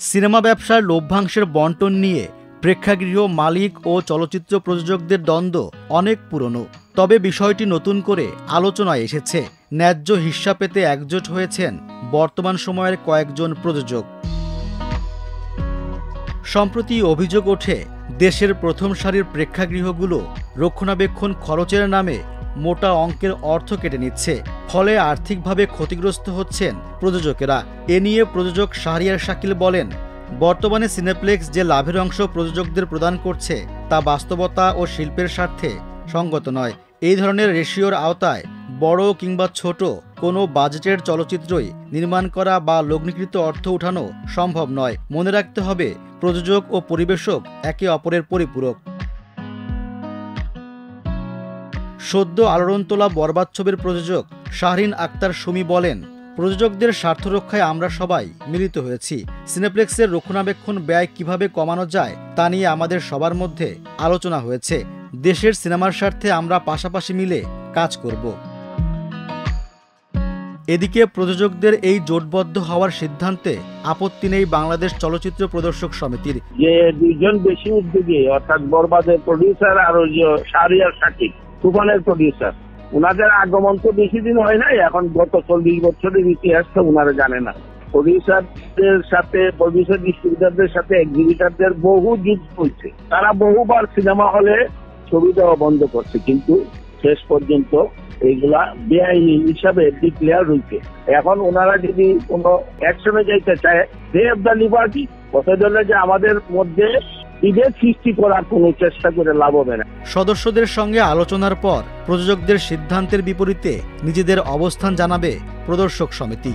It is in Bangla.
সিনেমা ব্যবসার লভ্যাংশের বণ্টন নিয়ে প্রেক্ষাগৃহ মালিক ও চলচ্চিত্র প্রযোজকদের দ্বন্দ্ব অনেক পুরনো। তবে বিষয়টি নতুন করে আলোচনায় এসেছে। ন্যায্য হিস্সা পেতে একজোট হয়েছেন বর্তমান সময়ের কয়েকজন প্রযোজক। সম্প্রতি অভিযোগ ওঠে, দেশের প্রথম সারির প্রেক্ষাগৃহগুলো রক্ষণাবেক্ষণ খরচের নামে মোটা অঙ্কের অর্থ কেটে নিচ্ছে। ফলে আর্থিকভাবে ক্ষতিগ্রস্ত হচ্ছেন প্রযোজকেরা। এ নিয়ে প্রযোজক শাহরিয়ার শাকিল বলেন, বর্তমানে সিনেপ্লেক্স যে লাভের অংশ প্রযোজকদের প্রদান করছে তা বাস্তবতা ও শিল্পের স্বার্থে সঙ্গত নয়। এই ধরনের রেশিওর আওতায় বড় কিংবা ছোট কোনো বাজেটের চলচ্চিত্রই নির্মাণ করা বা লগ্নিকৃত অর্থ উঠানো সম্ভব নয়। মনে রাখতে হবে, প্রযোজক ও পরিবেশক একে অপরের পরিপূরক। সদ্য আলোড়ন তোলা বরবাদ ছবির প্রযোজক শাহরিন আক্তার সুমি বলেন, প্রযোজকদের স্বার্থ রক্ষায় আমরা সবাই মিলিত হয়েছি। সিনেপ্লেক্সের রক্ষণাবেক্ষণ ব্যয় কিভাবে কমানো যায় তা নিয়ে আমাদের সবার মধ্যে আলোচনা হয়েছে। দেশের সিনেমার স্বার্থে আমরা পাশাপাশি মিলে কাজ করব। এদিকে প্রযোজকদের এই জোটবদ্ধ হওয়ার সিদ্ধান্তে আপত্তি নেই বাংলাদেশ চলচ্চিত্র প্রদর্শক সমিতির। যে দুইজন বেশি উদ্যোগী, অর্থাৎ বরবাদের প্রডিউসার আর শাহরিয়ার শাকিল তুফানের প্রডিউসার, উনাদের আগমন তো বেশি দিন হয় নাই। এখন গত 40 বছরের ইতিহাস তো উনারা জানে না। প্রডিউসারদের সাথে, প্রডিউসার ডিস্ট্রিবিউটারদের সাথে এক্সিবিটারদের বহু যুদ্ধ হয়েছে। তারা বহুবার সিনেমা হলে ছবি দেওয়া বন্ধ করছে, কিন্তু শেষ পর্যন্ত এইগুলা বেআইনি হিসাবে ডিক্লেয়ার হয়েছে। এখন ওনারা যদি কোনো অ্যাকশনে যাইতে চায়, দে হ্যাভ দ্য লিবার্টি। কথা হলো যে আমাদের মধ্যে বিভেদ সৃষ্টি করার কোনো চেষ্টা করে লাভ হবে না। সদস্যদের সঙ্গে আলোচনার পর প্রযোজকদের সিদ্ধান্তের বিপরীতে নিজেদের অবস্থান জানাবে প্রদর্শক সমিতি।